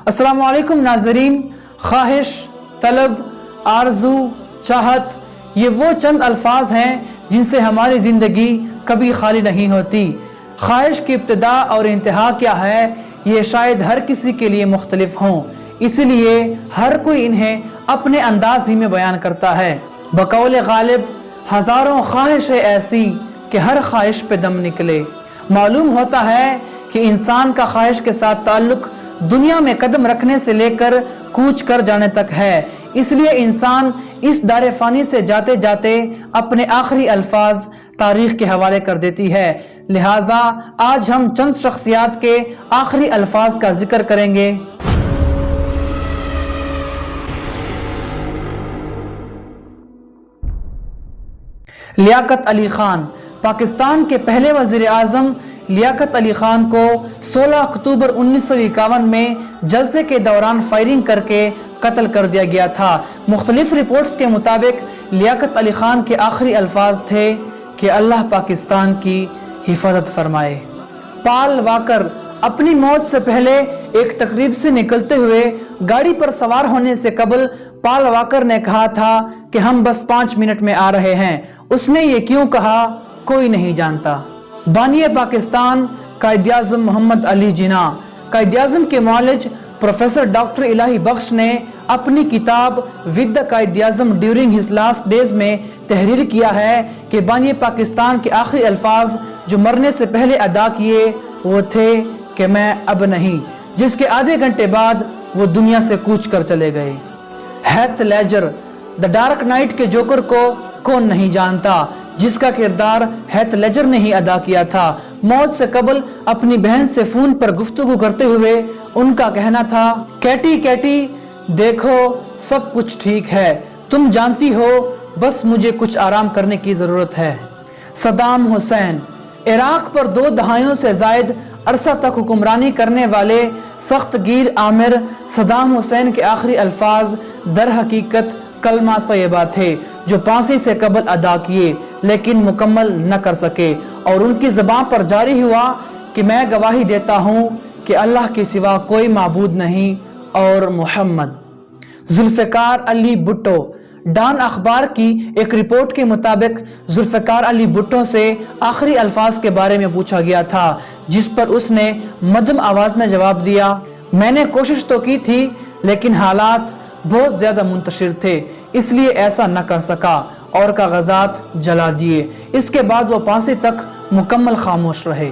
अस्सलामु अलैकुम नाज़रीन। ख्वाहिश, तलब, आरज़ू, चाहत, ये वो चंद अल्फाज हैं जिनसे हमारी ज़िंदगी कभी खाली नहीं होती। ख्वाहिश की इब्तिदा और इंतहा क्या है, ये शायद हर किसी के लिए मुख्तलिफ हों, इसलिए हर कोई इन्हें अपने अंदाज ही में बयान करता है। बकौल गालिब हज़ारों ख्वाहिशें ऐसी कि हर ख्वाहिश पे दम निकले। मालूम होता है कि इंसान का ख्वाहिश के साथ ताल्लुक दुनिया में कदम रखने से लेकर कूच कर जाने तक है, इसलिए इंसान इस दारे फानी से जाते जाते अपने आखिरी अल्फाज तारीख के हवाले कर देती है। लिहाजा आज हम चंद शख्सियात के आखिरी अल्फाज का जिक्र करेंगे। लियाकत अली खान। पाकिस्तान के पहले वज़ीर आज़म लियाकत अली खान को 16 अक्टूबर 1951 में जलसे के दौरान फायरिंग करके कत्ल कर दिया गया था। मुख्तलिफ रिपोर्ट्स के मुताबिक लियाकत अली खान के आखिरी अल्फाज थे कि अल्लाह पाकिस्तान की हिफाजत फरमाए। पाल वाकर। अपनी मौत से पहले एक तकरीब से निकलते हुए गाड़ी पर सवार होने से कबल पाल वाकर ने कहा था कि हम बस 5 मिनट में आ रहे हैं। उसने ये क्यों कहा, कोई नहीं जानता। बानिए पाकिस्तान कायद-ए-आज़म मोहम्मद अली जिना। कायद-ए-आज़म के मौलिज प्रोफेसर डॉक्टर इलाही बख्श ने अपनी किताब with the Quaid-e-Azam during his last days में तहरीर किया है कि बानिए पाकिस्तान के आखिरी अल्फाज जो मरने से पहले अदा किए वो थे कि मैं अब नहीं, जिसके आधे घंटे बाद वो दुनिया से कूच कर चले गए। Heath Ledger. The dark knight के जोकर को कौन नहीं जानता, जिसका किरदार हैथ लेजर ने ही अदा किया था। मौत से कबल अपनी बहन से फोन पर गुफ्तगू करते हुए उनका कहना था, कैटी कैटी देखो सब कुछ ठीक है, तुम जानती हो बस मुझे कुछ आराम करने की जरूरत है। सद्दाम हुसैन। इराक पर 2 दहाइयों से जायद अरसा तक हुक्मरानी करने वाले सख्त गिर आमिर सद्दाम हुसैन के आखिरी अल्फाज दर हकीकत कलमा तैयबा थे जो फांसी से कबल अदा किए लेकिन मुकम्मल न कर सके, और उनकी ज़बान पर जारी हुआ कि मैं गवाही देता हूँ कि अल्लाह के सिवा कोई माबूद नहीं और मोहम्मद। जुल्फ़िकार अली भुट्टो। डॉन अखबार की एक रिपोर्ट के मुताबिक जुल्फ़िकार अली भुट्टो से आखिरी अल्फाज के बारे में पूछा गया था, जिस पर उसने मध्यम आवाज में जवाब दिया, मैंने कोशिश तो की थी लेकिन हालात बहुत ज्यादा मुंतशिर थे इसलिए ऐसा न कर सका और कागजात जला दिए। इसके बाद वो फांसी तक मुकम्मल खामोश रहे।